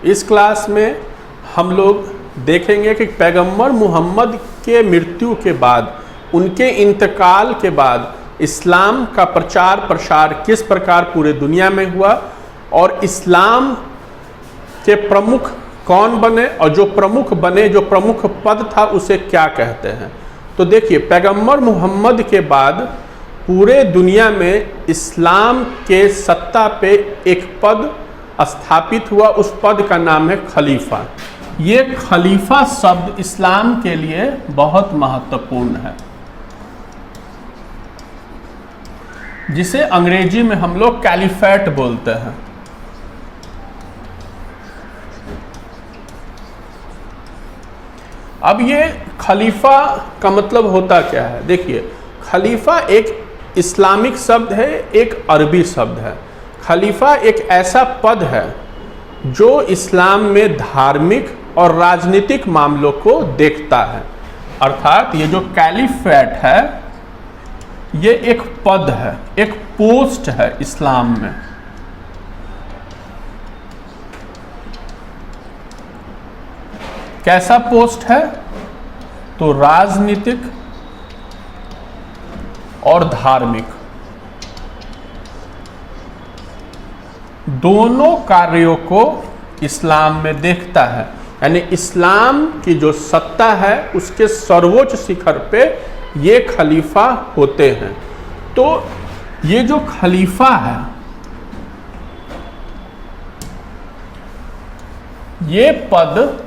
इस क्लास में हम लोग देखेंगे कि पैगंबर मोहम्मद के मृत्यु के बाद, उनके इंतकाल के बाद इस्लाम का प्रचार प्रसार किस प्रकार पूरे दुनिया में हुआ और इस्लाम के प्रमुख कौन बने और जो प्रमुख बने, जो प्रमुख पद था उसे क्या कहते हैं। तो देखिए, पैगंबर मोहम्मद के बाद पूरे दुनिया में इस्लाम के सत्ता पे एक पद स्थापित हुआ, उस पद का नाम है खलीफा। ये खलीफा शब्द इस्लाम के लिए बहुत महत्वपूर्ण है, जिसे अंग्रेजी में हम लोग कैलिफेट बोलते हैं। अब ये खलीफा का मतलब होता क्या है? देखिए, खलीफा एक इस्लामिक शब्द है, एक अरबी शब्द है। खलीफा एक ऐसा पद है जो इस्लाम में धार्मिक और राजनीतिक मामलों को देखता है। अर्थात ये जो कैलिफेट है, ये एक पद है, एक पोस्ट है इस्लाम में। कैसा पोस्ट है? तो राजनीतिक और धार्मिक दोनों कार्यों को इस्लाम में देखता है। यानी इस्लाम की जो सत्ता है उसके सर्वोच्च शिखर पे ये खलीफा होते हैं। तो ये जो खलीफा है, ये पद,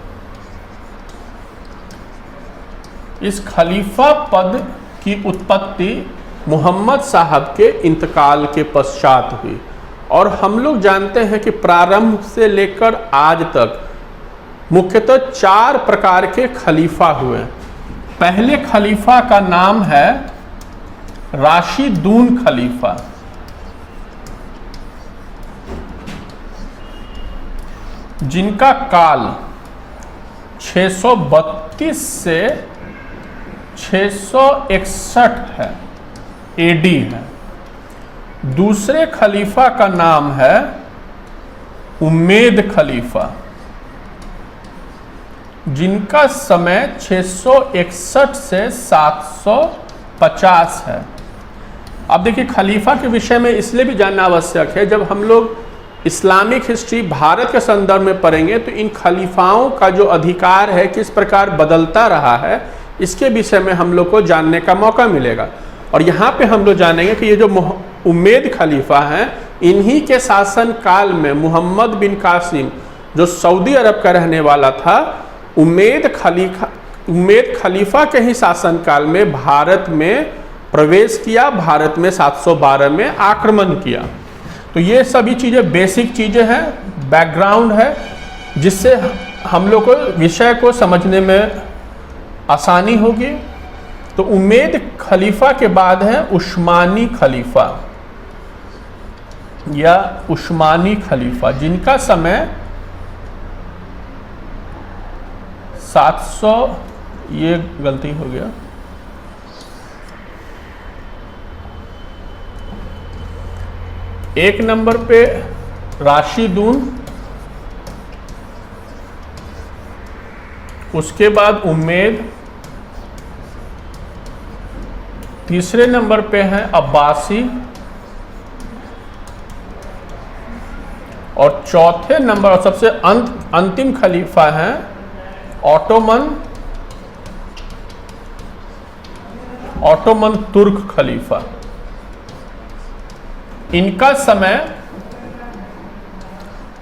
इस खलीफा पद की उत्पत्ति मोहम्मद साहब के इंतकाल के पश्चात हुई। और हम लोग जानते हैं कि प्रारंभ से लेकर आज तक मुख्यतः 4 प्रकार के खलीफा हुए। पहले खलीफा का नाम है राशिदून खलीफा। जिनका काल 632 से 661 है, एडी है। दूसरे खलीफा का नाम है उम्मेद खलीफा, जिनका समय 661 से 750 है। अब देखिए, खलीफा के विषय में इसलिए भी जानना आवश्यक है, जब हम लोग इस्लामिक हिस्ट्री भारत के संदर्भ में पढ़ेंगे तो इन खलीफाओं का जो अधिकार है किस प्रकार बदलता रहा है, इसके विषय में हम लोग को जानने का मौका मिलेगा। और यहाँ पे हम लोग जानेंगे कि ये जो उम्मेद खलीफा हैं, इन्हीं के शासन काल में मोहम्मद बिन कासिम, जो सऊदी अरब का रहने वाला था, उम्मेद खलीफा के ही शासन काल में भारत में प्रवेश किया, भारत में 712 में आक्रमण किया। तो ये सभी चीज़ें बेसिक चीज़ें हैं, बैकग्राउंड है, जिससे हम लोग को विषय को समझने में आसानी होगी। तो उम्मेद खलीफा के बाद है उस्मानी खलीफा या उस्मानी खलीफा, जिनका समय 700, ये गलती हो गया, एक नंबर पे राशिदून, उसके बाद उम्मेद, तीसरे नंबर पे हैं अब्बासी और चौथे नंबर और सबसे अंतिम खलीफा हैं ऑटोमन तुर्क खलीफा। इनका समय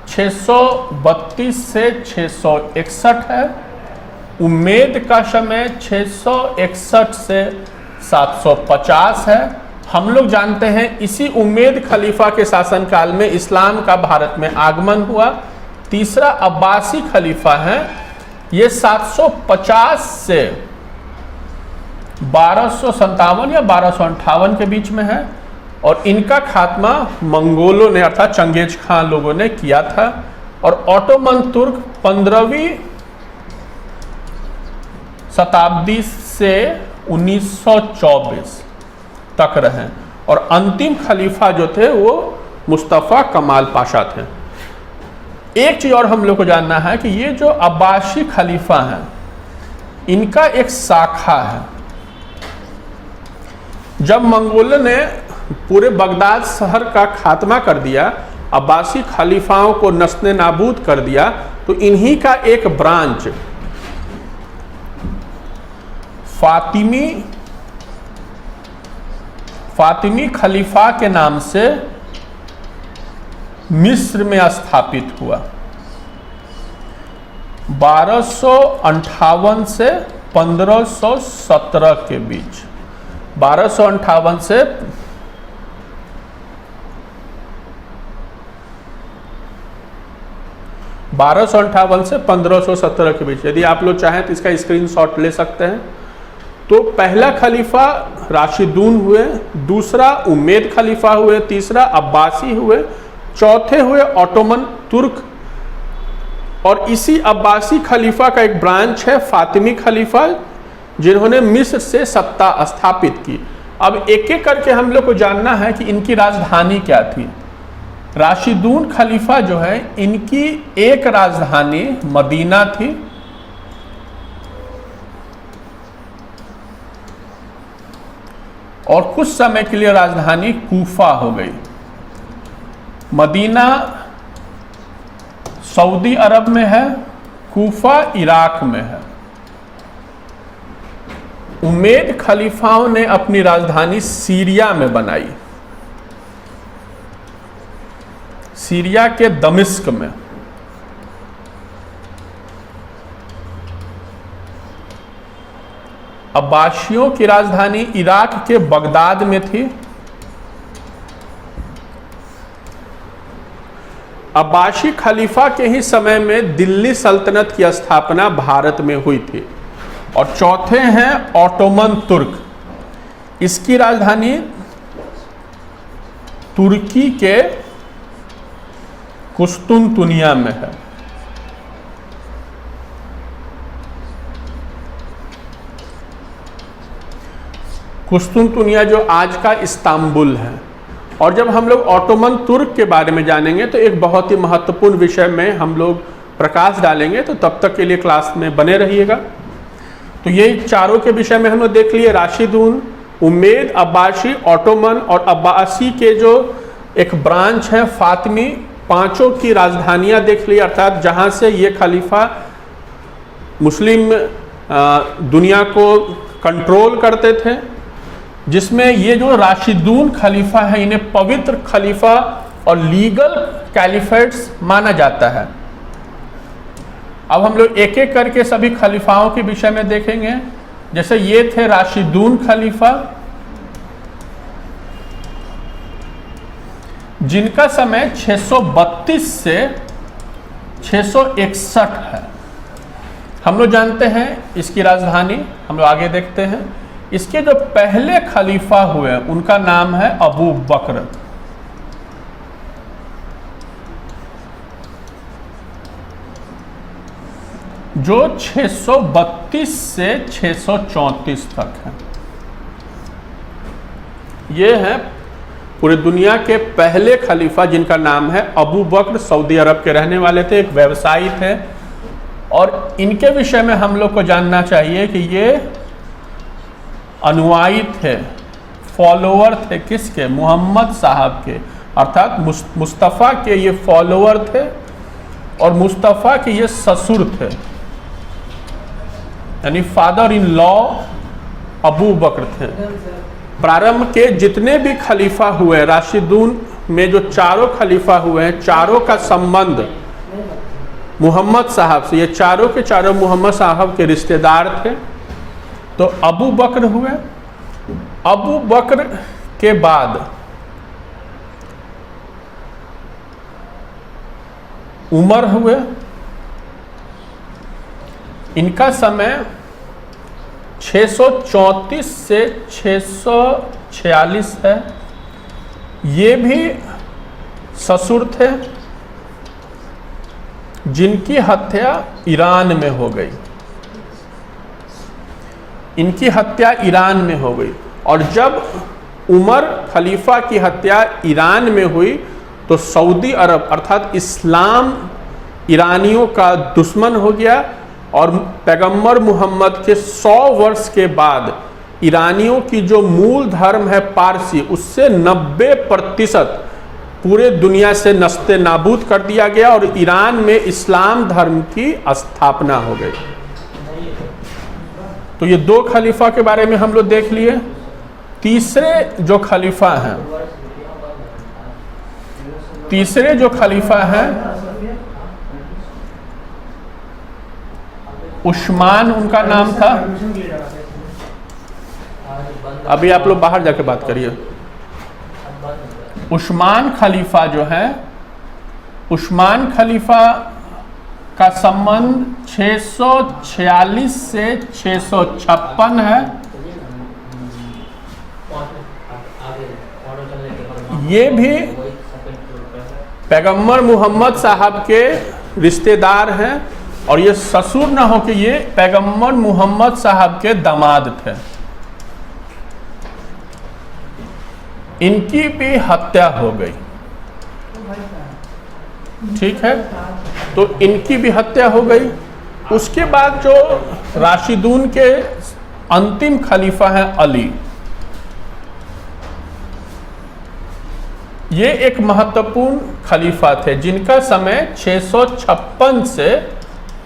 632 से 661 है। उम्मेद का समय 661 से 750 है। हम लोग जानते हैं इसी उम्मेद खलीफा के शासनकाल में इस्लाम का भारत में आगमन हुआ। तीसरा अब्बासी खलीफा है, ये 750 से 1257 या 1258 के बीच में है और इनका खात्मा मंगोलों ने अर्थात चंगेज खान लोगों ने किया था। और ऑटोमन तुर्क 15वीं शताब्दी से 1924 तक रहे और अंतिम खलीफा जो थे वो मुस्तफ़ा कमाल पाशा थे। एक चीज और हम लोग को जानना है कि ये जो अब्बासी खलीफा हैं, इनका एक शाखा है। जब मंगोलों ने पूरे बगदाद शहर का खात्मा कर दिया, अब्बासी खलीफाओं को नस्ने नाबूद कर दिया, तो इन्हीं का एक ब्रांच फातिमी खलीफा के नाम से मिस्र में स्थापित हुआ। 1258 से 1517 के बीच, 1258 से 1517 के बीच। यदि आप लोग चाहें तो इसका स्क्रीनशॉट ले सकते हैं। तो पहला खलीफा राशिदून हुए, दूसरा उम्मेद खलीफा हुए, तीसरा अब्बासी हुए, चौथे हुए ऑटोमन तुर्क, और इसी अब्बासी खलीफा का एक ब्रांच है फातिमी खलीफा, जिन्होंने मिस्र से सत्ता स्थापित की। अब एक एक करके हम लोग को जानना है कि इनकी राजधानी क्या थी। राशिदून खलीफा जो है, इनकी एक राजधानी मदीना थी, और कुछ समय के लिए राजधानी कूफा हो गई। मदीना सऊदी अरब में है, कूफा इराक में है। उम्मेद खलीफाओं ने अपनी राजधानी सीरिया में बनाई, सीरिया के दमिश्क में। अब्बासियों की राजधानी इराक के बगदाद में थी। अब्बासी खलीफा के ही समय में दिल्ली सल्तनत की स्थापना भारत में हुई थी। और चौथे हैं ऑटोमन तुर्क, इसकी राजधानी तुर्की के कुस्तुनतुनिया में है। कुस्तुनतुनिया जो आज का इस्तांबुल है। और जब हम लोग ऑटोमन तुर्क के बारे में जानेंगे तो एक बहुत ही महत्वपूर्ण विषय में हम लोग प्रकाश डालेंगे, तो तब तक के लिए क्लास में बने रहिएगा। तो ये चारों के विषय में हम लोग देख लिए, राशिदून, उम्मेद, अब्बासी, ऑटोमन और अब्बासी के जो एक ब्रांच है फातिमी, पांचों की राजधानियां देख ली, अर्थात जहां से ये खलीफा मुस्लिम दुनिया को कंट्रोल करते थे, जिसमें ये जो राशिदून खलीफा है, इन्हें पवित्र खलीफा और लीगल कैलिफेट्स माना जाता है। अब हम लोग एक एक करके सभी खलीफाओं के विषय में देखेंगे। जैसे ये थे राशिदून खलीफा, जिनका समय 632 से 661 है। हम लोग जानते हैं इसकी राजधानी, हम लोग आगे देखते हैं। इसके जो पहले खलीफा हुए उनका नाम है अबू बकर, जो 632 से 634 तक है। ये है पूरी दुनिया के पहले खलीफा, जिनका नाम है अबू बकर। सऊदी अरब के रहने वाले थे, एक व्यवसायी थे। और इनके विषय में हम लोग को जानना चाहिए कि ये अनुयायी थे, फॉलोअर थे किसके? मोहम्मद साहब के, अर्थात मुस्तफ़ा के ये फॉलोअर थे और मुस्तफ़ा के ये ससुर थे, यानी फादर इन लॉ अबू बकर थे। प्रारंभ के जितने भी खलीफा हुए राशिदून में, जो चारों खलीफा हुए हैं, चारों का संबंध मोहम्मद साहब से, ये चारों के चारों मोहम्मद साहब के रिश्तेदार थे। तो अबू बकर हुए। अबू बकर के बाद उमर हुए। इनका समय 634 से 646 है। ये भी ससुर थे, जिनकी हत्या ईरान में हो गई। इनकी हत्या ईरान में हो गई। और जब उमर खलीफा की हत्या ईरान में हुई, तो सऊदी अरब अर्थात इस्लाम ईरानियों का दुश्मन हो गया और पैगंबर मोहम्मद के 100 वर्ष के बाद ईरानियों की जो मूल धर्म है पारसी, उससे 90% पूरे दुनिया से नस्ते नाबूद कर दिया गया और ईरान में इस्लाम धर्म की स्थापना हो गई। तो ये 2 खलीफा के बारे में हम लोग देख लिए। तीसरे जो खलीफा हैं उस्मान उनका नाम था। अभी आप लोग बाहर जाके बात करिए। उस्मान खलीफा जो है, उस्मान खलीफा का संबंध 646 से 656 है। ये भी पैगंबर मोहम्मद साहब के रिश्तेदार हैं और ये ससुर न हो कि ये पैगंबर मोहम्मद साहब के दामाद थे। इनकी भी हत्या हो गई, ठीक है, तो इनकी भी हत्या हो गई। उसके बाद जो राशिदून के अंतिम खलीफा हैं अली, ये एक महत्वपूर्ण खलीफा थे जिनका समय 656 से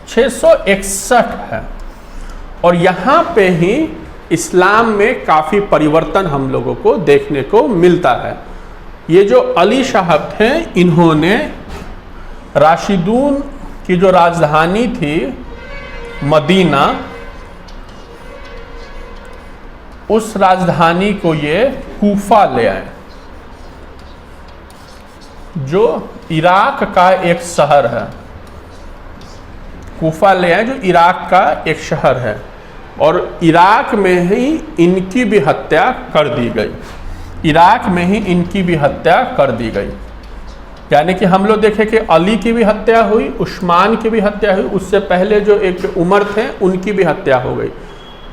661 है और यहाँ पे ही इस्लाम में काफ़ी परिवर्तन हम लोगों को देखने को मिलता है। ये जो अली साहब थे, इन्होंने राशिदून की जो राजधानी थी मदीना, उस राजधानी को ये कूफा ले आए, जो इराक का एक शहर है। कूफा ले आए जो इराक का एक शहर है और इराक में ही इनकी भी हत्या कर दी गई। इराक में ही इनकी भी हत्या कर दी गई। यानी कि हम लोग देखें कि अली की भी हत्या हुई, उस्मान की भी हत्या हुई, उससे पहले जो एक उमर थे उनकी भी हत्या हो गई।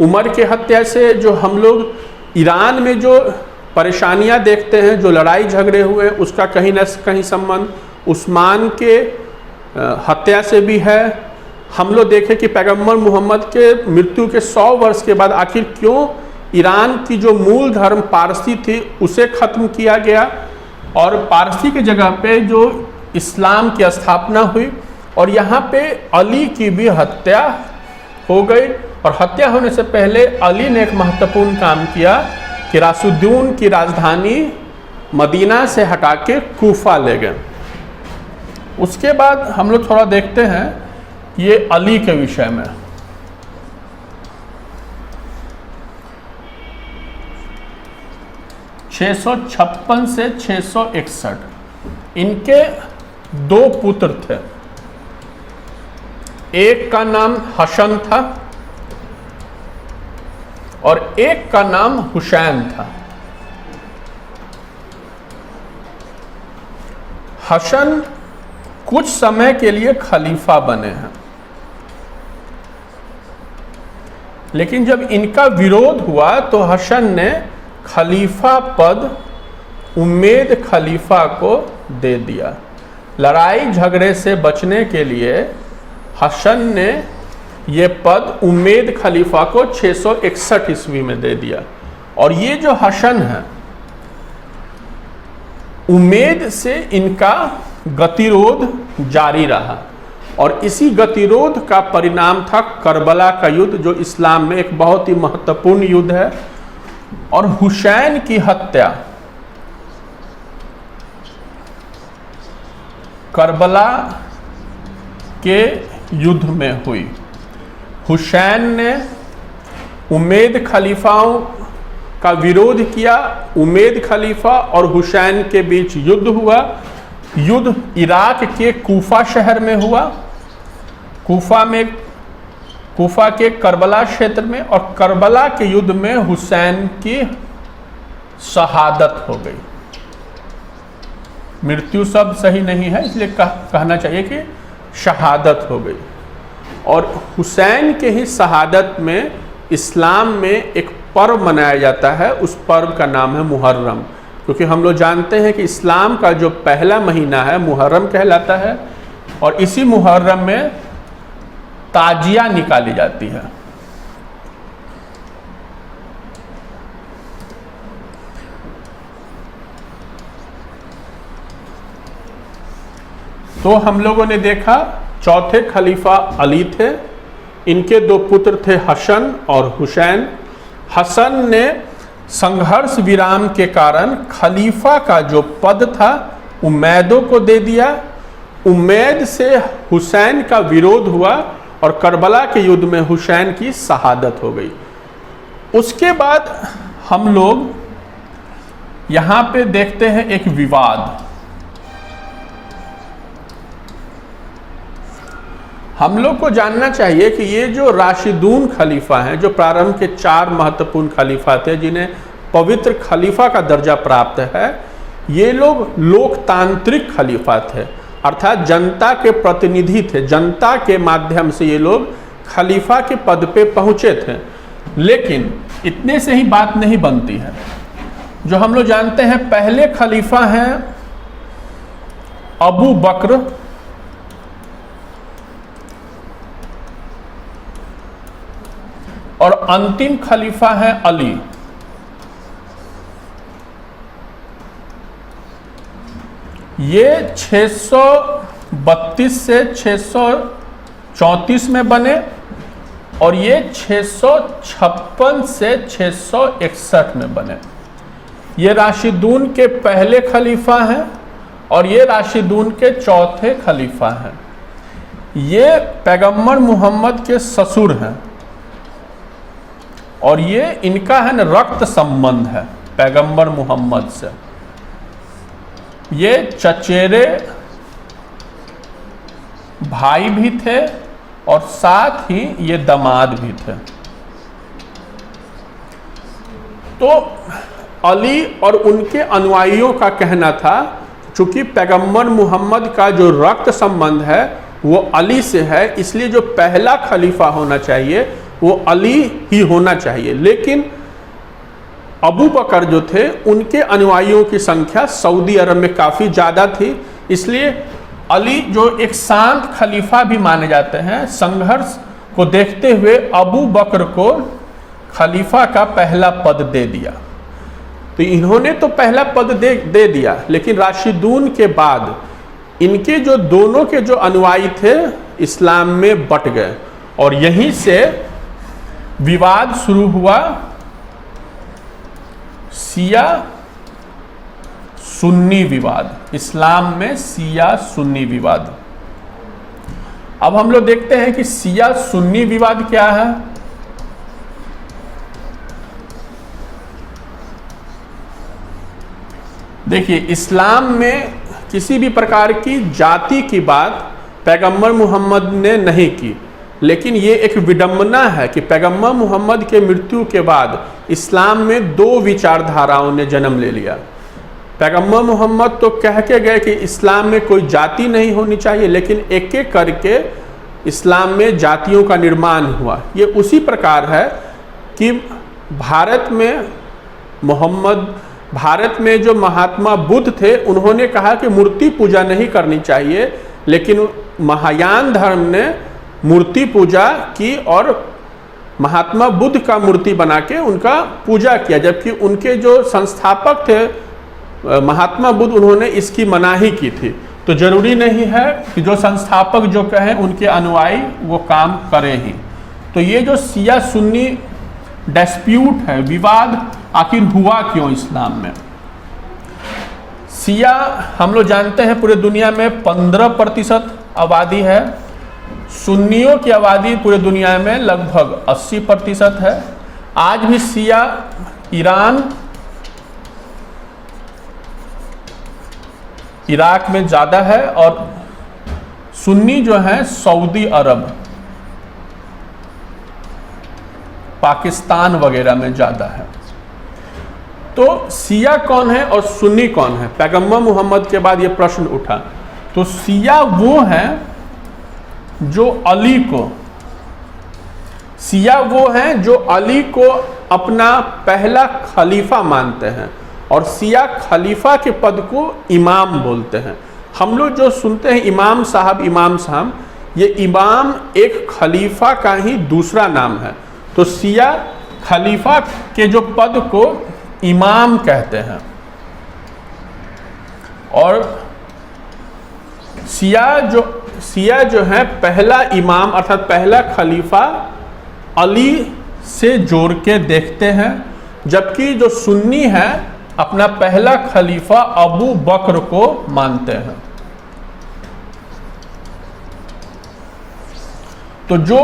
उमर के हत्या से जो हम लोग ईरान में जो परेशानियां देखते हैं, जो लड़ाई झगड़े हुए, उसका कहीं न कहीं संबंध उस्मान के हत्या से भी है। हम लोग देखें कि पैगंबर मोहम्मद के मृत्यु के 100 वर्ष के बाद आखिर क्यों ईरान की जो मूल धर्म पारसी थी उसे ख़त्म किया गया और पारसी की जगह पे जो इस्लाम की स्थापना हुई और यहाँ पे अली की भी हत्या हो गई। और हत्या होने से पहले अली ने एक महत्वपूर्ण काम किया कि राशिदून की राजधानी मदीना से हटा के कूफा ले गए। उसके बाद हम लोग थोड़ा देखते हैं ये अली के विषय में। (656 से 661) इनके 2 पुत्र थे। एक का नाम हसन था और एक का नाम हुसैन था। हसन कुछ समय के लिए खलीफा बने हैं, लेकिन जब इनका विरोध हुआ तो हसन ने खलीफा पद उम्मेद खलीफा को दे दिया। लड़ाई झगड़े से बचने के लिए हसन ने ये पद उम्मेद खलीफा को 661 ईस्वी में दे दिया। और ये जो हसन है, उम्मेद से इनका गतिरोध जारी रहा और इसी गतिरोध का परिणाम था करबला का युद्ध, जो इस्लाम में एक बहुत ही महत्वपूर्ण युद्ध है। और हुसैन की हत्या करबला के युद्ध में हुई। हुसैन ने उम्मेद खलीफाओं का विरोध किया। उम्मेद खलीफा और हुसैन के बीच युद्ध हुआ। युद्ध इराक के कूफा शहर में हुआ। कूफा के करबला क्षेत्र में, और करबला के युद्ध में हुसैन की शहादत हो गई। मृत्यु शब्द सही नहीं है, इसलिए कहना चाहिए कि शहादत हो गई। और हुसैन के ही शहादत में इस्लाम में एक पर्व मनाया जाता है। उस पर्व का नाम है मुहर्रम, क्योंकि हम लोग जानते हैं कि इस्लाम का जो पहला महीना है मुहर्रम कहलाता है। और इसी मुहर्रम में ताजिया निकाली जाती है। तो हम लोगों ने देखा चौथे खलीफा अली थे, इनके दो पुत्र थे हसन और हुसैन। हसन ने संघर्ष विराम के कारण खलीफा का जो पद था उमैदों को दे दिया। उमैद से हुसैन का विरोध हुआ और करबला के युद्ध में हुसैन की शहादत हो गई। उसके बाद हम लोग यहाँ पे देखते हैं एक विवाद। हम लोग को जानना चाहिए कि ये जो राशिदून खलीफा हैं, जो प्रारंभ के 4 महत्वपूर्ण खलीफा थे जिन्हें पवित्र खलीफा का दर्जा प्राप्त है, ये लोग लोकतांत्रिक खलीफा थे, अर्थात जनता के प्रतिनिधि थे। जनता के माध्यम से ये लोग खलीफा के पद पे पहुंचे थे। लेकिन इतने से ही बात नहीं बनती है। जो हम लोग जानते हैं पहले खलीफा हैं अबू बकर और अंतिम खलीफा है अली। ये 632 से 634 में बने और ये 656 से 661 में बने। ये राशिदून के पहले खलीफा हैं और ये राशिदून के चौथे खलीफा हैं। ये पैगंबर मोहम्मद के ससुर हैं और ये इनका है न रक्त संबंध है पैगंबर मोहम्मद से। ये चचेरे भाई भी थे और साथ ही ये दामाद भी थे। तो अली और उनके अनुयायियों का कहना था, चूंकि पैगंबर मोहम्मद का जो रक्त संबंध है वो अली से है, इसलिए जो पहला खलीफा होना चाहिए वो अली ही होना चाहिए। लेकिन अबू बकर जो थे उनके अनुयायियों की संख्या सऊदी अरब में काफ़ी ज़्यादा थी, इसलिए अली जो एक शांत खलीफा भी माने जाते हैं, संघर्ष को देखते हुए अबू बकर को खलीफा का पहला पद दे दिया। तो इन्होंने तो पहला पद दे दिया, लेकिन राशिदून के बाद इनके जो दोनों के जो अनुयायी थे इस्लाम में बट गए और यहीं से विवाद शुरू हुआ, शिया सुन्नी विवाद। इस्लाम में शिया सुन्नी विवाद। अब हम लोग देखते हैं कि शिया सुन्नी विवाद क्या है। देखिए, इस्लाम में किसी भी प्रकार की जाति की बात पैगंबर मोहम्मद ने नहीं की, लेकिन ये एक विडंबना है कि पैगंबर मोहम्मद के मृत्यु के बाद इस्लाम में 2 विचारधाराओं ने जन्म ले लिया। पैगंबर मोहम्मद तो कह के गए कि इस्लाम में कोई जाति नहीं होनी चाहिए, लेकिन एक एक करके इस्लाम में जातियों का निर्माण हुआ। ये उसी प्रकार है कि भारत में जो महात्मा बुद्ध थे उन्होंने कहा कि मूर्ति पूजा नहीं करनी चाहिए, लेकिन महायान धर्म ने मूर्ति पूजा की और महात्मा बुद्ध का मूर्ति बना के उनका पूजा किया, जबकि उनके जो संस्थापक थे महात्मा बुद्ध, उन्होंने इसकी मनाही की थी। तो जरूरी नहीं है कि जो संस्थापक जो कहें उनके अनुयायी वो काम करें ही। तो ये जो शिया सुन्नी डिस्प्यूट है, विवाद आखिर हुआ क्यों इस्लाम में। शिया हम लोग जानते हैं पूरे दुनिया में 15% आबादी है। सुन्नियों की आबादी पूरे दुनिया में लगभग 80% है। आज भी शिया ईरान, इराक में ज़्यादा है और सुन्नी जो है सऊदी अरब, पाकिस्तान वगैरह में ज़्यादा है। तो शिया कौन है और सुन्नी कौन है, पैगंबर मोहम्मद के बाद ये प्रश्न उठा। तो शिया वो हैं जो अली को अपना पहला खलीफा मानते हैं और शिया खलीफा के पद को इमाम बोलते हैं। हम लोग जो सुनते हैं इमाम साहब, ये इमाम एक खलीफा का ही दूसरा नाम है। तो शिया खलीफा के जो पद को इमाम कहते हैं, और शिया जो है पहला इमाम अर्थात पहला खलीफा अली से जोड़ के देखते हैं, जबकि जो सुन्नी है अपना पहला खलीफा अबू बकर को मानते हैं। तो जो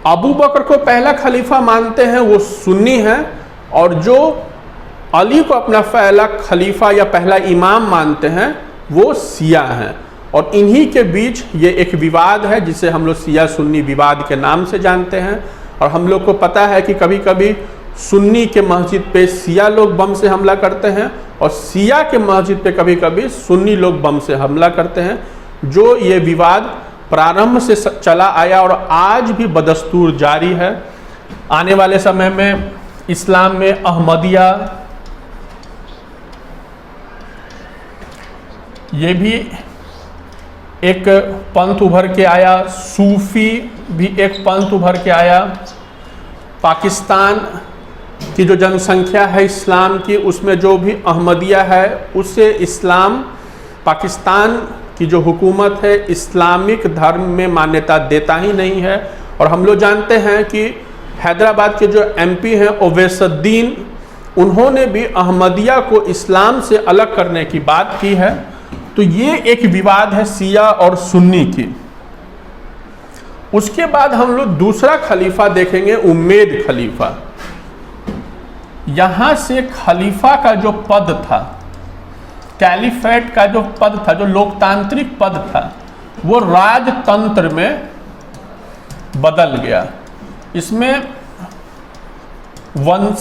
अबू बकर को पहला खलीफा मानते हैं वो सुन्नी है, और जो अली को अपना पहला खलीफा या पहला इमाम मानते हैं वो शिया हैं। और इन्हीं के बीच ये एक विवाद है जिसे हम लोग शिया सुन्नी विवाद के नाम से जानते हैं। और हम लोग को पता है कि कभी कभी सुन्नी के मस्जिद पे शिया लोग बम से हमला करते हैं, और शिया के मस्जिद पे कभी कभी सुन्नी लोग बम से हमला करते हैं। जो ये विवाद प्रारंभ से चला आया और आज भी बदस्तूर जारी है। आने वाले समय में इस्लाम में अहमदिया, ये भी एक पंथ उभर के आया, सूफी भी एक पंथ उभर के आया। पाकिस्तान की जो जनसंख्या है इस्लाम की, उसमें जो भी अहमदिया है उससे इस्लाम, पाकिस्तान की जो हुकूमत है इस्लामिक धर्म में मान्यता देता ही नहीं है। और हम लोग जानते हैं कि हैदराबाद के जो एमपी हैं ओवैसुद्दीन, उन्होंने भी अहमदिया को इस्लाम से अलग करने की बात की है। तो ये एक विवाद है शिया और सुन्नी की। उसके बाद हम लोग दूसरा खलीफा देखेंगे, उम्मेद खलीफा। यहां से खलीफा का जो पद था, कैलिफेट का जो पद था, जो लोकतांत्रिक पद था, वो राजतंत्र में बदल गया। इसमें वंशानुगत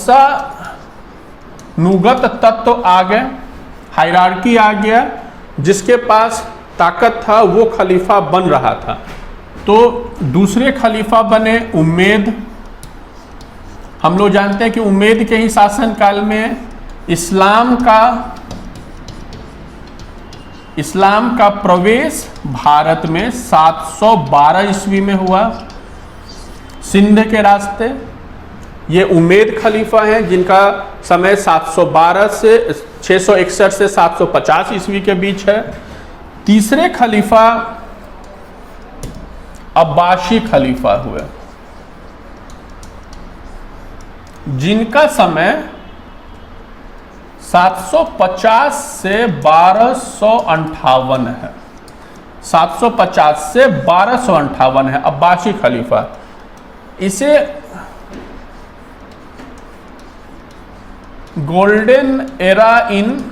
तत्व आ गए, हायरार्की आ गया। जिसके पास ताकत था वो खलीफा बन रहा था। तो दूसरे खलीफा बने उम्मेद। हम लोग जानते हैं कि उम्मेद के ही शासनकाल में इस्लाम का प्रवेश भारत में 712 ईस्वी में हुआ, सिंध के रास्ते। ये उम्मेद खलीफा हैं जिनका समय 712 से 661 से 750 ईस्वी के बीच है। तीसरे खलीफा अब्बासी खलीफा हुए, जिनका समय 750 से 1258 है। 750 से 1258 है अब्बासी खलीफा। इसे गोल्डन एरा इन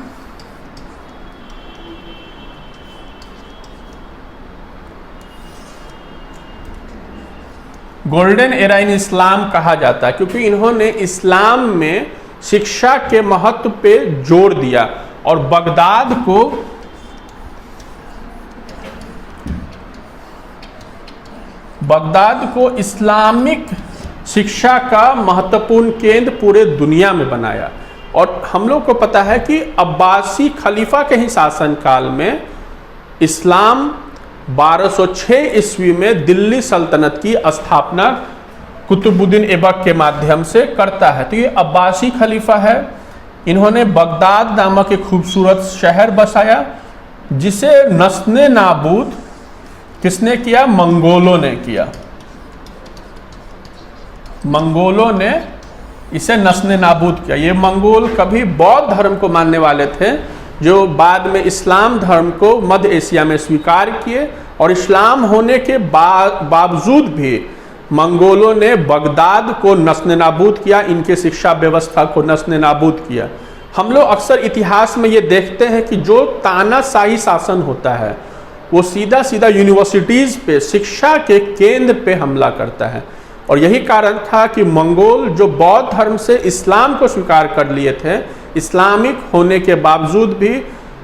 इस्लाम कहा जाता है, क्योंकि इन्होंने इस्लाम में शिक्षा के महत्व पे जोर दिया और बगदाद को इस्लामिक शिक्षा का महत्वपूर्ण केंद्र पूरे दुनिया में बनाया। और हम लोग को पता है कि अब्बासी खलीफा के ही शासनकाल में इस्लाम 1206 ईस्वी में दिल्ली सल्तनत की स्थापना कुतुबुद्दीन ऐबक के माध्यम से करता है। तो ये अब्बासी खलीफा है। इन्होंने बगदाद नामक एक खूबसूरत शहर बसाया, जिसे नस्ने नाबूद किसने किया? मंगोलों ने किया। मंगोलों ने इसे नस्ने नाबूद किया। ये मंगोल कभी बौद्ध धर्म को मानने वाले थे, जो बाद में इस्लाम धर्म को मध्य एशिया में स्वीकार किए। और इस्लाम होने के बावजूद भी मंगोलों ने बगदाद को नस्ने नाबूद किया, इनके शिक्षा व्यवस्था को नस्ने नाबूद किया। हम लोग अक्सर इतिहास में ये देखते हैं कि जो तानाशाही शासन होता है वो सीधा सीधा यूनिवर्सिटीज़ पे, शिक्षा के केंद्र पे हमला करता है। और यही कारण था कि मंगोल जो बौद्ध धर्म से इस्लाम को स्वीकार कर लिए थे, इस्लामिक होने के बावजूद भी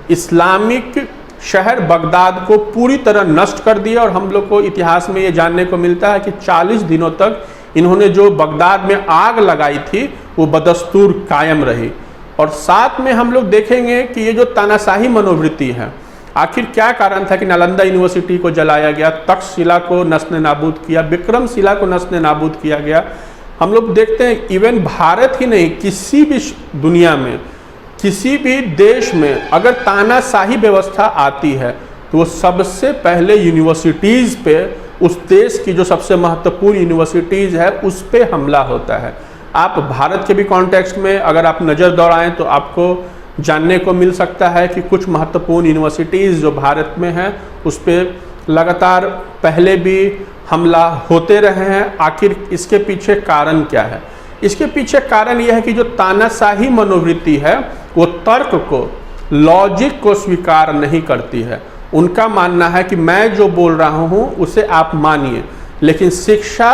इस्लामिक शहर बगदाद को पूरी तरह नष्ट कर दिया। और हम लोग को इतिहास में ये जानने को मिलता है कि 40 दिनों तक इन्होंने जो बगदाद में आग लगाई थी वो बदस्तूर कायम रही। और साथ में हम लोग देखेंगे कि ये जो तानाशाही मनोवृत्ति है, आखिर क्या कारण था कि नालंदा यूनिवर्सिटी को जलाया गया, तक्षशिला को नस्ल नाबूद किया, विक्रमशिला को नस्ल नाबूद किया गया। हम लोग देखते हैं इवन भारत ही नहीं, किसी भी दुनिया में, किसी भी देश में अगर तानाशाही व्यवस्था आती है तो वो सबसे पहले यूनिवर्सिटीज़ पे, उस देश की जो सबसे महत्वपूर्ण यूनिवर्सिटीज़ है उस पे हमला होता है। आप भारत के भी कॉन्टेक्स्ट में अगर आप नज़र दौड़ाएं तो आपको जानने को मिल सकता है कि कुछ महत्वपूर्ण यूनिवर्सिटीज़ जो भारत में हैं उस पर लगातार पहले भी हमला होते रहे हैं। आखिर इसके पीछे कारण क्या है? इसके पीछे कारण यह है कि जो तानाशाही मनोवृत्ति है वो तर्क को, लॉजिक को स्वीकार नहीं करती है। उनका मानना है कि मैं जो बोल रहा हूँ उसे आप मानिए, लेकिन शिक्षा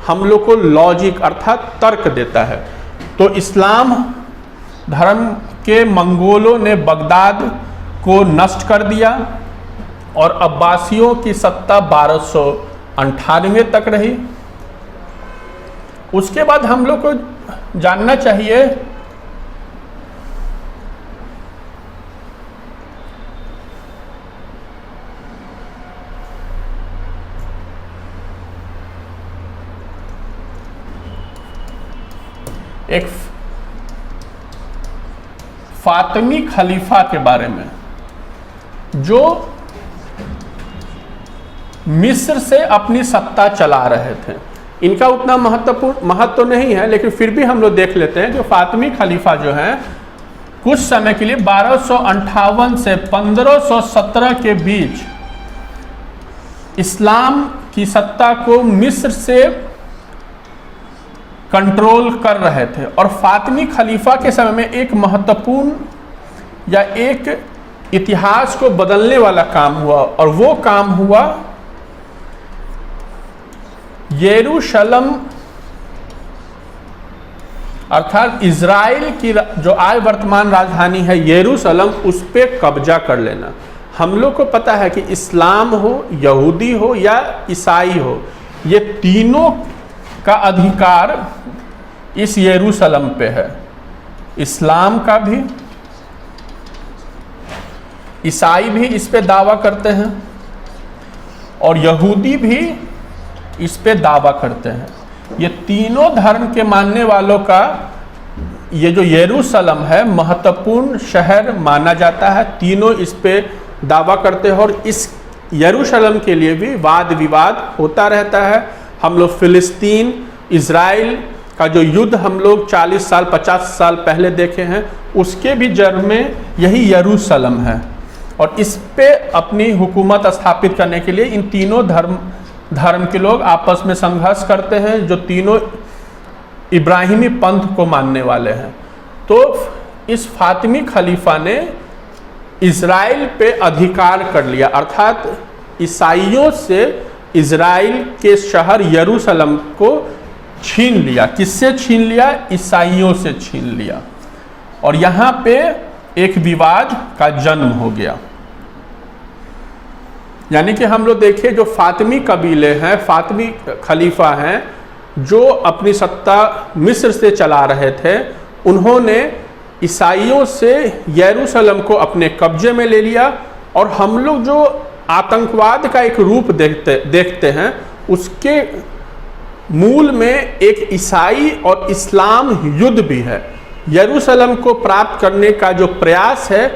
हम लोग को लॉजिक अर्थात तर्क देता है। तो इस्लाम धर्म के मंगोलों ने बगदाद को नष्ट कर दिया और अब्बासियों की सत्ता 1298 तक रही। उसके बाद हम लोग को जानना चाहिए एक फातिमी खलीफा के बारे में जो मिस्र से अपनी सत्ता चला रहे थे। इनका उतना महत्व नहीं है, लेकिन फिर भी हम लोग देख लेते हैं कि फातिमी खलीफा जो है कुछ समय के लिए 1258 से 1517 के बीच इस्लाम की सत्ता को मिस्र से कंट्रोल कर रहे थे। और फातिमी खलीफा के समय में एक महत्वपूर्ण या एक इतिहास को बदलने वाला काम हुआ, और वो काम हुआ यरूशलेम अर्थात इज़राइल की जो आज वर्तमान राजधानी है यरूशलेम, उस पर कब्जा कर लेना। हम लोग को पता है कि इस्लाम हो, यहूदी हो या ईसाई हो, ये तीनों का अधिकार इस यरूशलेम पे है। इस्लाम का भी, ईसाई भी इस पे दावा करते हैं और यहूदी भी इस पे दावा करते हैं। ये तीनों धर्म के मानने वालों का ये जो यरूशलेम है महत्वपूर्ण शहर माना जाता है। तीनों इस पे दावा करते हैं और इस यरूशलेम के लिए भी वाद विवाद होता रहता है। हम लोग फिलिस्तीन इज़राइल का जो युद्ध हम लोग 40 साल 50 साल पहले देखे हैं, उसके भी जड़ में यही यरूशलेम है। और इस पे अपनी हुकूमत स्थापित करने के लिए इन तीनों धर्म के लोग आपस में संघर्ष करते हैं, जो तीनों इब्राहिमी पंथ को मानने वाले हैं। तो इस फातिमी खलीफा ने इज़राइल पे अधिकार कर लिया, अर्थात ईसाइयों से इज़राइल के शहर यरूशलेम को छीन लिया। किससे छीन लिया? ईसाइयों से छीन लिया। और यहाँ पे एक विवाद का जन्म हो गया। यानी कि हम लोग देखिए जो फातिमी कबीले हैं, फातिमी खलीफा हैं, जो अपनी सत्ता मिस्र से चला रहे थे, उन्होंने ईसाइयों से यरूशलेम को अपने कब्जे में ले लिया। और हम लोग जो आतंकवाद का एक रूप देखते हैं, उसके मूल में एक ईसाई और इस्लाम युद्ध भी है। यरूशलेम को प्राप्त करने का जो प्रयास है,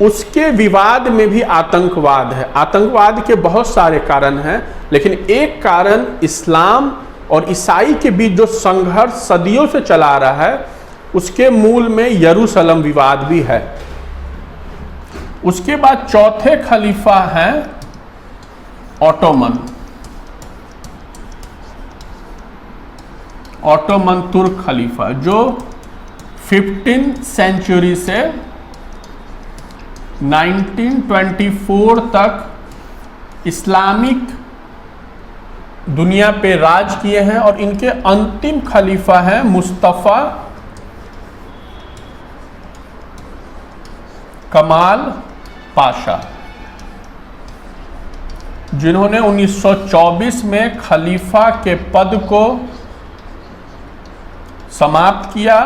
उसके विवाद में भी आतंकवाद है। आतंकवाद के बहुत सारे कारण हैं, लेकिन एक कारण इस्लाम और ईसाई के बीच जो संघर्ष सदियों से चला रहा है, उसके मूल में यरूशलेम विवाद भी है। उसके बाद चौथे खलीफा हैं ऑटोमन तुर्क खलीफा, जो 15th सेंचुरी से 1924 तक इस्लामिक दुनिया पे राज किए हैं। और इनके अंतिम खलीफा हैं मुस्तफ़ा कमाल पाशा, जिन्होंने 1924 में खलीफा के पद को समाप्त किया।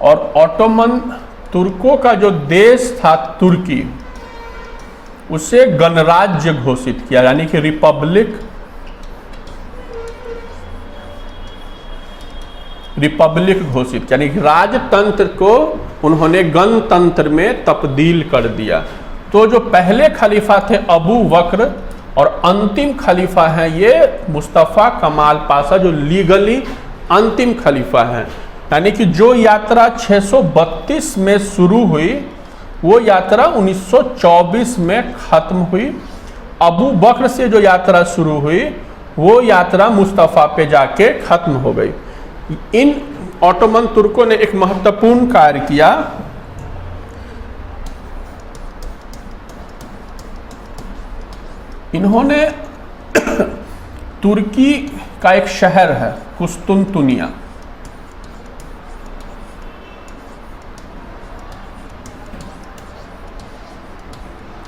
और ऑटोमन तुर्कों का जो देश था तुर्की, उसे गणराज्य घोषित किया, यानी कि रिपब्लिक घोषित किया, यानी कि राजतंत्र को उन्होंने गणतंत्र में तब्दील कर दिया। तो जो पहले खलीफा थे अबू बकर और अंतिम खलीफा हैं ये मुस्तफ़ा कमाल पाशा, जो लीगली अंतिम खलीफा हैं। यानी कि जो यात्रा 632 में शुरू हुई वो यात्रा 1924 में ख़त्म हुई। अबू बकर से जो यात्रा शुरू हुई वो यात्रा मुस्तफ़ा पे जाके ख़त्म हो गई। इन ऑटोमन तुर्कों ने एक महत्वपूर्ण कार्य किया। इन्होंने तुर्की का एक शहर है कुस्तुनतुनिया,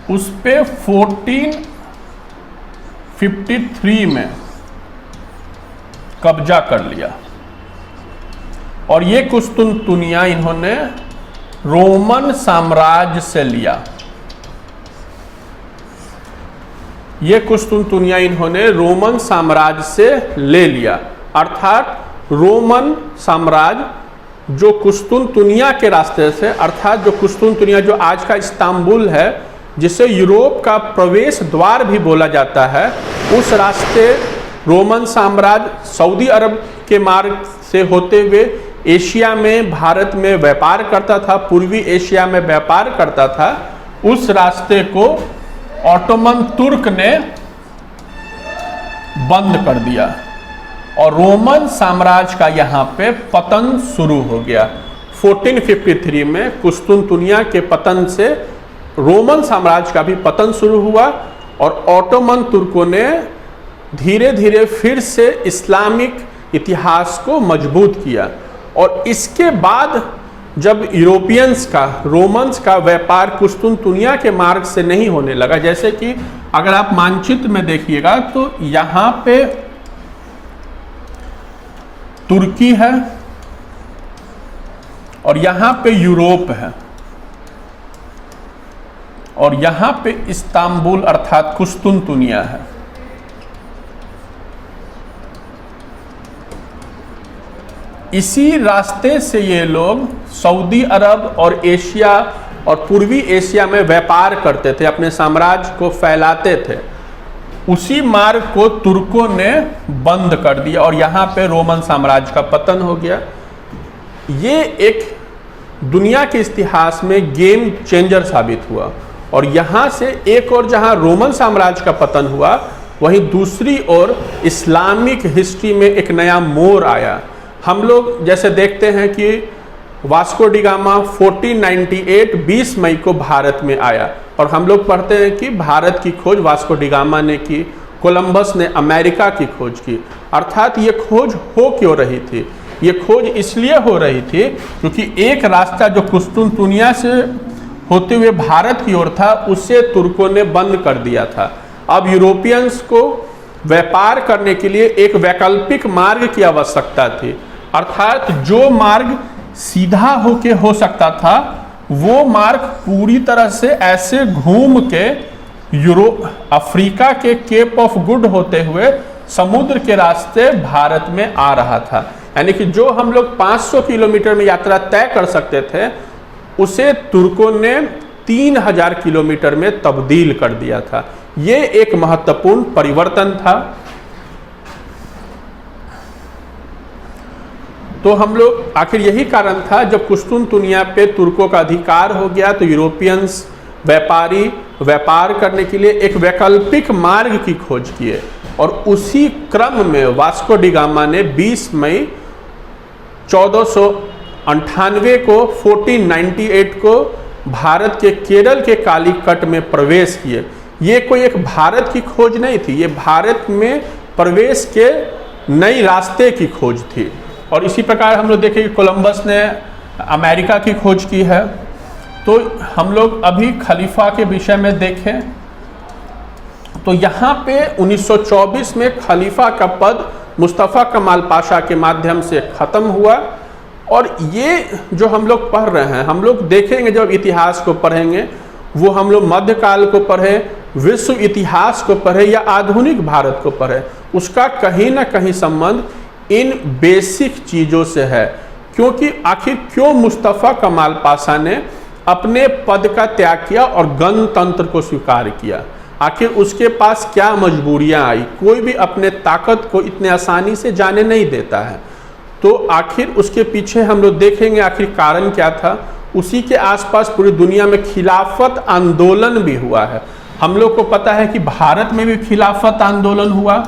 उस पे 1453 में कब्जा कर लिया और ये कुस्तुनतुनिया इन्होंने रोमन साम्राज्य से लिया। ये कुस्तुनतुनिया इन्होंने रोमन साम्राज्य से ले लिया, अर्थात रोमन साम्राज्य जो कुस्तुनतुनिया के रास्ते से, अर्थात जो कुस्तुनतुनिया जो आज का इस्तांबुल है, जिसे यूरोप का प्रवेश द्वार भी बोला जाता है, उस रास्ते रोमन साम्राज्य सऊदी अरब के मार्ग से होते हुए एशिया में, भारत में व्यापार करता था, पूर्वी एशिया में व्यापार करता था। उस रास्ते को ऑटोमन तुर्क ने बंद कर दिया और रोमन साम्राज्य का यहाँ पे पतन शुरू हो गया। 1453 में कुस्तुनतुनिया के पतन से रोमन साम्राज्य का भी पतन शुरू हुआ और ऑटोमन तुर्कों ने धीरे धीरे फिर से इस्लामिक इतिहास को मजबूत किया। और इसके बाद जब यूरोपियंस का, रोमन्स का व्यापार कुस्तुनतुनिया के मार्ग से नहीं होने लगा, जैसे कि अगर आप मानचित्र में देखिएगा तो यहाँ पे तुर्की है और यहाँ पे यूरोप है और यहाँ पे इस्तांबुल अर्थात कुस्तुनतुनिया है। इसी रास्ते से ये लोग सऊदी अरब और एशिया और पूर्वी एशिया में व्यापार करते थे, अपने साम्राज्य को फैलाते थे। उसी मार्ग को तुर्कों ने बंद कर दिया और यहाँ पे रोमन साम्राज्य का पतन हो गया। ये एक दुनिया के इतिहास में गेम चेंजर साबित हुआ और यहाँ से एक और जहाँ रोमन साम्राज्य का पतन हुआ, वहीं दूसरी ओर इस्लामिक हिस्ट्री में एक नया मोड़ आया। हम लोग जैसे देखते हैं कि वास्को डी गामा 1498 20 मई को भारत में आया और हम लोग पढ़ते हैं कि भारत की खोज वास्को डी गामा ने की, कोलंबस ने अमेरिका की खोज की। अर्थात ये खोज हो क्यों रही थी? ये खोज इसलिए हो रही थी क्योंकि एक रास्ता जो कुस्तुनतुनिया से होते हुए भारत की ओर था, उसे तुर्कों ने बंद कर दिया था। अब यूरोपियंस को व्यापार करने के लिए एक वैकल्पिक मार्ग की आवश्यकता थी, अर्थात जो मार्ग सीधा होके हो सकता था वो मार्ग पूरी तरह से ऐसे घूम के अफ्रीका के केप ऑफ गुड होते हुए समुद्र के रास्ते भारत में आ रहा था। यानी कि जो हम लोग 500 किलोमीटर में यात्रा तय कर सकते थे, उसे तुर्कों ने 3000 किलोमीटर में तब्दील कर दिया था। ये एक महत्वपूर्ण परिवर्तन था। तो हम लोग आखिर यही कारण था, जब कुस्तुनतुनिया पे तुर्कों का अधिकार हो गया तो यूरोपियंस व्यापारी व्यापार करने के लिए एक वैकल्पिक मार्ग की खोज किए और उसी क्रम में वास्को डी गामा ने 20 मई 1498 को 1498 को भारत के केरल के कालीकट में प्रवेश किए। ये कोई एक भारत की खोज नहीं थी, ये भारत में प्रवेश के नई रास्ते की खोज थी। और इसी प्रकार हम लोग देखें कि कोलंबस ने अमेरिका की खोज की है। तो हम लोग अभी खलीफा के विषय में देखें तो यहाँ पे 1924 में खलीफा का पद मुस्तफ़ा कमाल पाशा के माध्यम से ख़त्म हुआ। और ये जो हम लोग पढ़ रहे हैं, हम लोग देखेंगे जब इतिहास को पढ़ेंगे, वो हम लोग मध्यकाल को पढ़े, विश्व इतिहास को पढ़े या आधुनिक भारत को पढ़े, उसका कहीं ना कहीं संबंध इन बेसिक चीज़ों से है। क्योंकि आखिर क्यों मुस्तफ़ा कमाल पाशा ने अपने पद का त्याग किया और गणतंत्र को स्वीकार किया? आखिर उसके पास क्या मजबूरियां आई? कोई भी अपने ताकत को इतने आसानी से जाने नहीं देता है। तो आखिर उसके पीछे हम लोग देखेंगे आखिर कारण क्या था। उसी के आसपास पूरी दुनिया में खिलाफत आंदोलन भी हुआ है। हम लोग को पता है कि भारत में भी खिलाफत आंदोलन हुआ।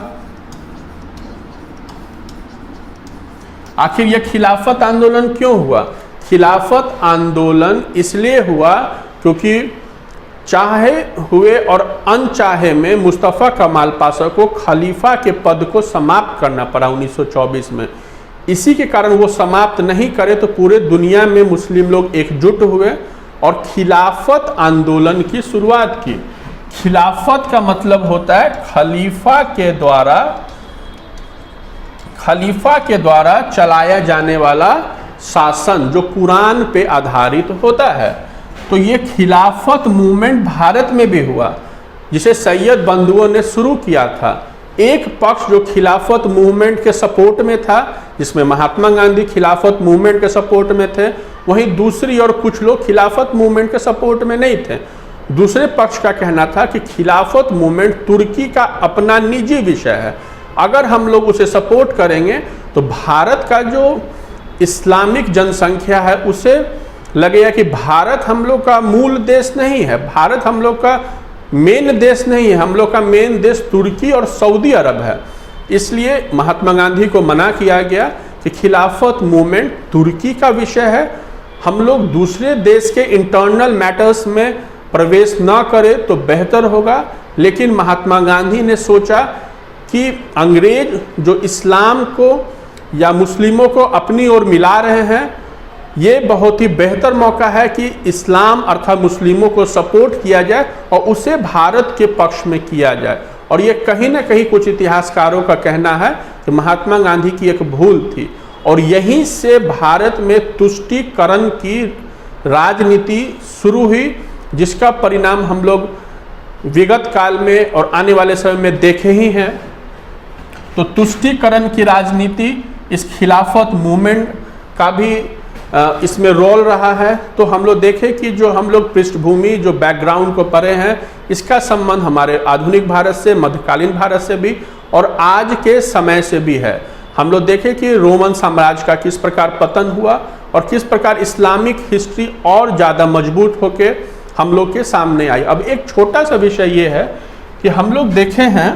आखिर यह खिलाफत आंदोलन क्यों हुआ? खिलाफत आंदोलन इसलिए हुआ क्योंकि चाहे हुए और अनचाहे में मुस्तफ़ा कमाल पाशा को खलीफा के पद को समाप्त करना पड़ा 1924 में। इसी के कारण वो समाप्त नहीं करे तो पूरे दुनिया में मुस्लिम लोग एकजुट हुए और खिलाफत आंदोलन की शुरुआत की। खिलाफत का मतलब होता है खलीफा के द्वारा चलाया जाने वाला शासन जो कुरान पे आधारित होता है। तो ये खिलाफत मूवमेंट भारत में भी हुआ, जिसे सैयद बंधुओं ने शुरू किया था। एक पक्ष जो खिलाफत मूवमेंट के सपोर्ट में था, जिसमें महात्मा गांधी खिलाफत मूवमेंट के सपोर्ट में थे, वहीं दूसरी और कुछ लोग खिलाफत मूवमेंट के सपोर्ट में नहीं थे। दूसरे पक्ष का कहना था कि खिलाफत मूवमेंट तुर्की का अपना निजी विषय है, अगर हम लोग उसे सपोर्ट करेंगे तो भारत का जो इस्लामिक जनसंख्या है उसे लगेगा कि भारत हम लोग का मूल देश नहीं है, भारत हम लोग का मेन देश नहीं है, हम लोग का मेन देश तुर्की और सऊदी अरब है। इसलिए महात्मा गांधी को मना किया गया कि खिलाफत मूवमेंट तुर्की का विषय है, हम लोग दूसरे देश के इंटरनल मैटर्स में प्रवेश ना करें तो बेहतर होगा। लेकिन महात्मा गांधी ने सोचा कि अंग्रेज जो इस्लाम को या मुस्लिमों को अपनी ओर मिला रहे हैं, ये बहुत ही बेहतर मौका है कि इस्लाम अर्थात मुस्लिमों को सपोर्ट किया जाए और उसे भारत के पक्ष में किया जाए। और ये कहीं ना कहीं कुछ इतिहासकारों का कहना है कि महात्मा गांधी की एक भूल थी और यहीं से भारत में तुष्टीकरण की राजनीति शुरू हुई, जिसका परिणाम हम लोग विगत काल में और आने वाले समय में देखे ही हैं। तो तुष्टीकरण की राजनीति इस खिलाफत मूवमेंट का भी इसमें रोल रहा है। तो हम लोग देखें कि जो हम लोग पृष्ठभूमि जो बैकग्राउंड को पढ़े हैं, इसका संबंध हमारे आधुनिक भारत से, मध्यकालीन भारत से भी और आज के समय से भी है। हम लोग देखें कि रोमन साम्राज्य का किस प्रकार पतन हुआ और किस प्रकार इस्लामिक हिस्ट्री और ज़्यादा मजबूत होके हम लोग के सामने आई। अब एक छोटा सा विषय ये है कि हम लोग देखे हैं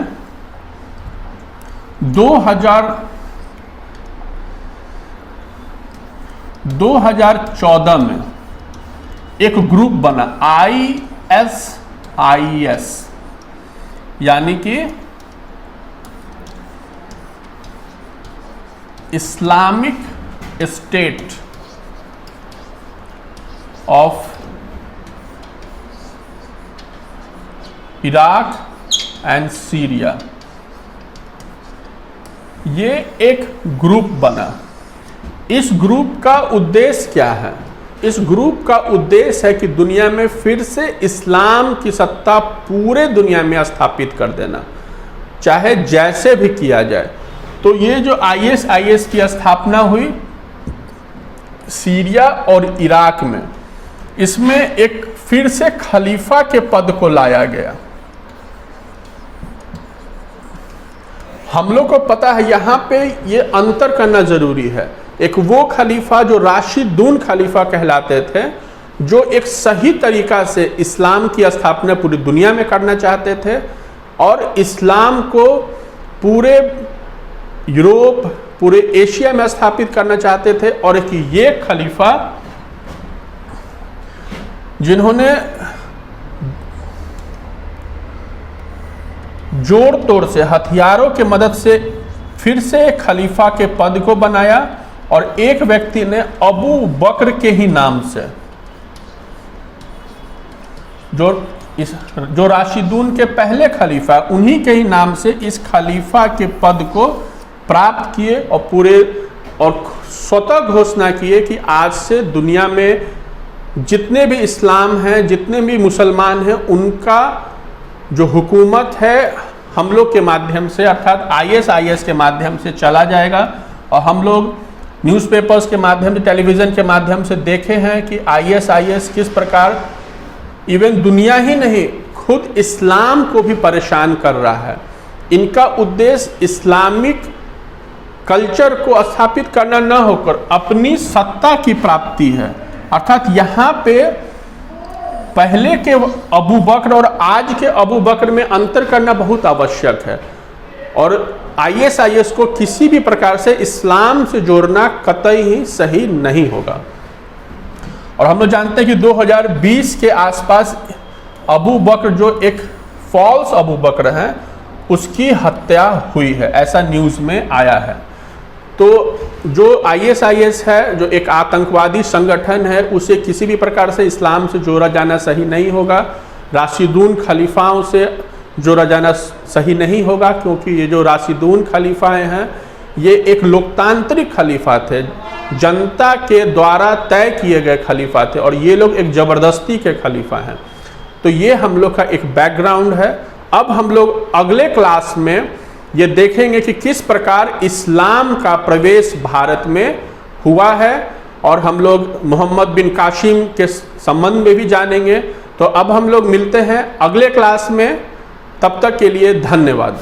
2014 में एक ग्रुप बना ISIS, यानी कि Islamic state of Iraq and Syria. ये एक ग्रुप बना। इस ग्रुप का उद्देश्य क्या है? इस ग्रुप का उद्देश्य है कि दुनिया में फिर से इस्लाम की सत्ता पूरे दुनिया में स्थापित कर देना, चाहे जैसे भी किया जाए। तो ये जो ISIS की स्थापना हुई सीरिया और इराक में, इसमें एक फिर से खलीफा के पद को लाया गया। हम लोग को पता है यहाँ पे ये अंतर करना जरूरी है। एक वो खलीफा जो राशिदून खलीफा कहलाते थे, जो एक सही तरीका से इस्लाम की स्थापना पूरी दुनिया में करना चाहते थे और इस्लाम को पूरे यूरोप, पूरे एशिया में स्थापित करना चाहते थे। और एक ये खलीफा जिन्होंने जोड़ तोड़ से हथियारों के मदद से फिर से एक खलीफा के पद को बनाया और एक व्यक्ति ने अबू बकर के ही नाम से, जो राशिदून के पहले खलीफा, उन्हीं के ही नाम से इस खलीफा के पद को प्राप्त किए और पूरे और स्वतः घोषणा किए कि आज से दुनिया में जितने भी इस्लाम हैं, जितने भी मुसलमान हैं, उनका जो हुकूमत है हम लोग के माध्यम से अर्थात ISIS के माध्यम से चला जाएगा। और हम लोग न्यूज़पेपर्स के माध्यम से, टेलीविज़न के माध्यम से देखे हैं कि ISIS किस प्रकार इवन दुनिया ही नहीं, खुद इस्लाम को भी परेशान कर रहा है। इनका उद्देश्य इस्लामिक कल्चर को स्थापित करना न होकर अपनी सत्ता की प्राप्ति है। अर्थात यहाँ पे पहले के अबू बकर और आज के अबू बकर में अंतर करना बहुत आवश्यक है। और ISIS को किसी भी प्रकार से इस्लाम से जोड़ना कतई ही सही नहीं होगा। और हम लोग जानते हैं कि 2020 के आसपास अबू बकर जो एक फॉल्स अबू बकर हैं, उसकी हत्या हुई है, ऐसा न्यूज़ में आया है। तो जो ISIS है, जो एक आतंकवादी संगठन है, उसे किसी भी प्रकार से इस्लाम से जोड़ा जाना सही नहीं होगा। राशिदून खलीफाओं से जोड़ा जाना सही नहीं होगा, क्योंकि ये जो राशिदून खलीफाएँ हैं ये एक लोकतांत्रिक खलीफा थे, जनता के द्वारा तय किए गए खलीफा थे, और ये लोग एक ज़बरदस्ती के खलीफा हैं। तो ये हम लोग का एक बैकग्राउंड है। अब हम लोग अगले क्लास में ये देखेंगे कि किस प्रकार इस्लाम का प्रवेश भारत में हुआ है, और हम लोग मोहम्मद बिन कासिम के संबंध में भी जानेंगे। तो अब हम लोग मिलते हैं अगले क्लास में, तब तक के लिए धन्यवाद।